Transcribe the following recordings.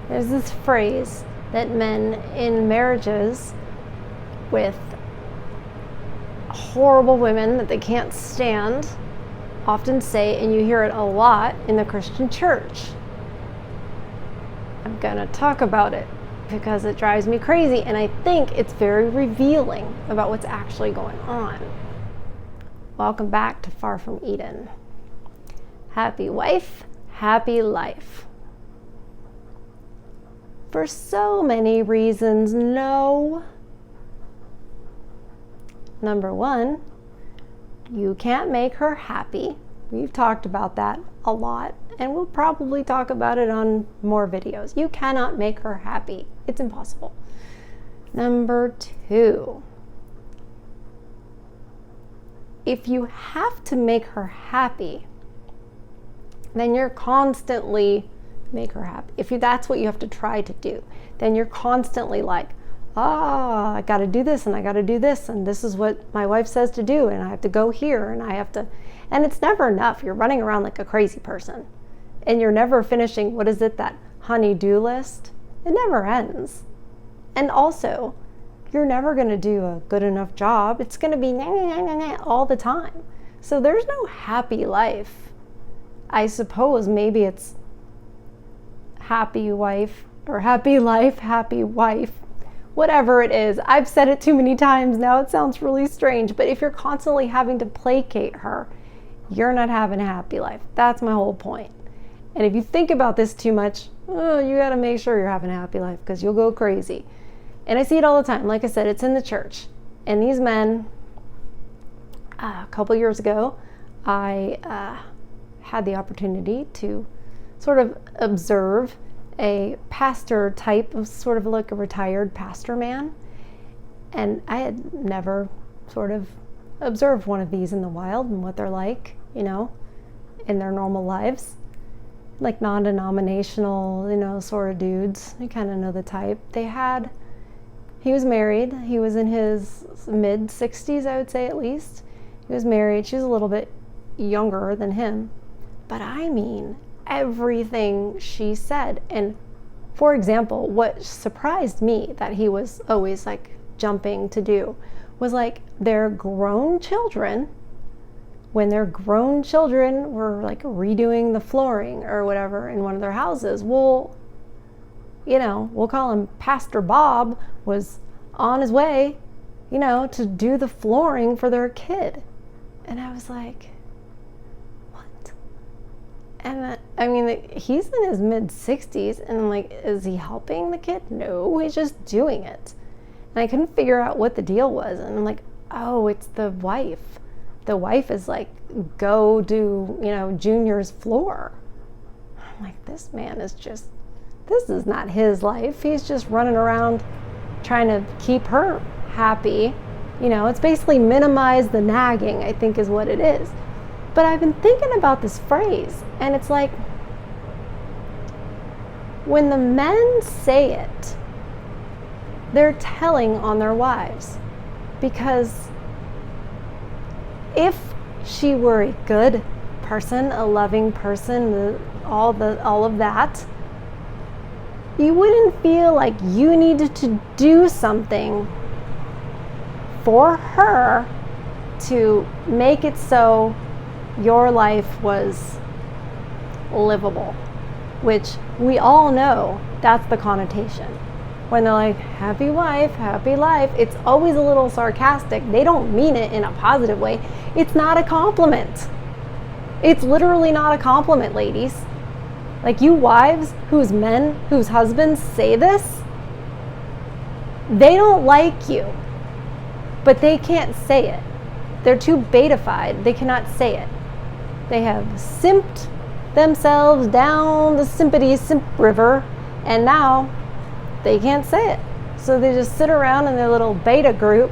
There's this phrase that men in marriages with horrible women that they can't stand often say, and you hear it a lot in the Christian church. I'm gonna talk about it because it drives me crazy, and I think it's very revealing about what's actually going on. Welcome back to Far From Eden. Happy wife, happy life. For so many reasons, no. Number one, you can't make her happy. We've talked about that a lot, and we'll probably talk about it on more videos. You cannot make her happy. It's impossible. Number two, if you have to make her happy, then you're constantly make her happy. If that's what you have to try to do, then you're constantly like, I got to do this and I got to do this, and this is what my wife says to do, and I have to go here and I have to, and it's never enough. You're running around like a crazy person, and you're never finishing, what is it, that honey-do list? It never ends. And also, you're never going to do a good enough job. It's going to be all the time. So there's no happy life. I suppose maybe it's happy wife or happy life, happy wife, whatever it is. I've said it too many times now. It sounds really strange, but if you're constantly having to placate her, you're not having a happy life. That's my whole point. And if you think about this too much, you got to make sure you're having a happy life, because you'll go crazy. And I see it all the time. Like I said, it's in the church. And these men, a couple years ago, I had the opportunity to sort of observe a pastor type of sort of like a retired pastor man. And I had never sort of observed one of these in the wild and what they're like, in their normal lives. Like non-denominational, sort of dudes. You kind of know the type. He was married. He was in his mid-60s, I would say, at least. He was married. She was a little bit younger than him. But I mean, everything she said. And for example, what surprised me that he was always like jumping to do was like their grown children, when their grown children were like redoing the flooring or whatever in one of their houses, we'll call him Pastor Bob, was on his way, to do the flooring for their kid. And I was like, what? And he's in his mid-60s, and I'm like, is he helping the kid? No, he's just doing it. And I couldn't figure out what the deal was. And I'm like, oh, it's the wife. The wife is like, go do, Junior's floor. I'm like, this man is just, this is not his life. He's just running around trying to keep her happy. It's basically minimize the nagging, I think is what it is. But I've been thinking about this phrase, and it's like, when the men say it, they're telling on their wives. Because if she were a good person, a loving person, all of that, you wouldn't feel like you needed to do something for her to make it so your life was livable, which we all know that's the connotation. When they're like, happy wife, happy life, it's always a little sarcastic. They don't mean it in a positive way. It's not a compliment. It's literally not a compliment, ladies. Like, you wives whose husbands say this, they don't like you, but they can't say it. They're too betafied. They cannot say it. They have simped themselves down the simpity simp river, and now they can't say it. So they just sit around in their little beta group,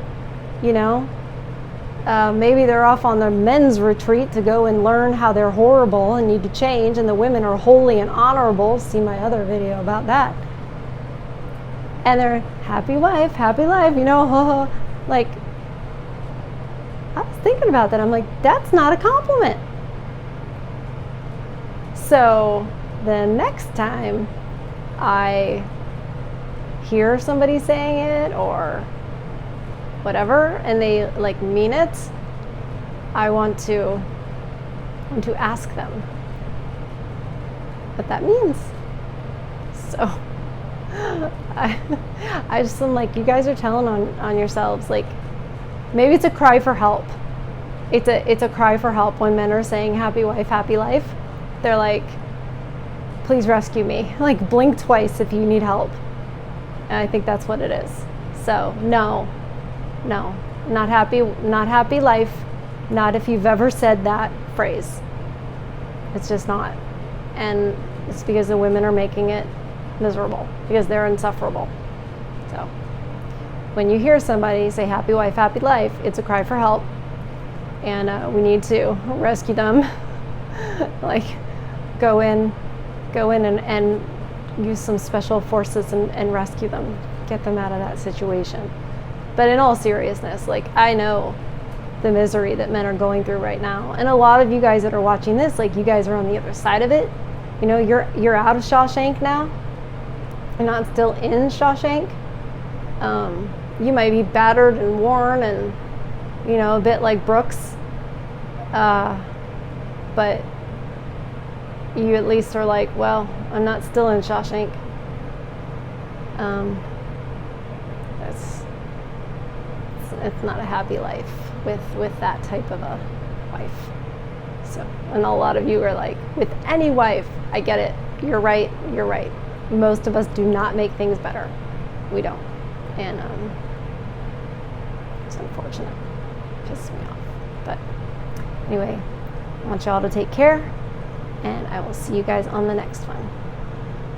maybe they're off on their men's retreat to go and learn how they're horrible and need to change, and the women are holy and honorable. See my other video about that. And they're happy wife, happy life, like, I was thinking about that. I'm like, that's not a compliment. So the next time I hear somebody saying it or whatever, and they like mean it, I want to ask them what that means. So I just am like, you guys are telling on yourselves. Like, maybe it's a cry for help. It's a cry for help when men are saying happy wife, happy life. They're like, please rescue me. Like, blink twice if you need help. And I think that's what it is. So no, not happy life. Not if you've ever said that phrase. It's just not. And it's because the women are making it miserable, because they're insufferable. So when you hear somebody say happy wife, happy life, it's a cry for help. And we need to rescue them. Like, go in and use some special forces and rescue them, get them out of that situation. But in all seriousness, like, I know the misery that men are going through right now. And a lot of you guys that are watching this, like, you guys are on the other side of it. You know, you're out of Shawshank now. You're not still in Shawshank. You might be battered and worn and, you know, a bit like Brooks. But you at least are like, well, I'm not still in Shawshank. It's not a happy life with that type of a wife. So, and a lot of you are like, with any wife, I get it. You're right. Most of us do not make things better. We don't. And it's unfortunate. It pisses me off. But anyway, I want y'all to take care, and I will see you guys on the next one.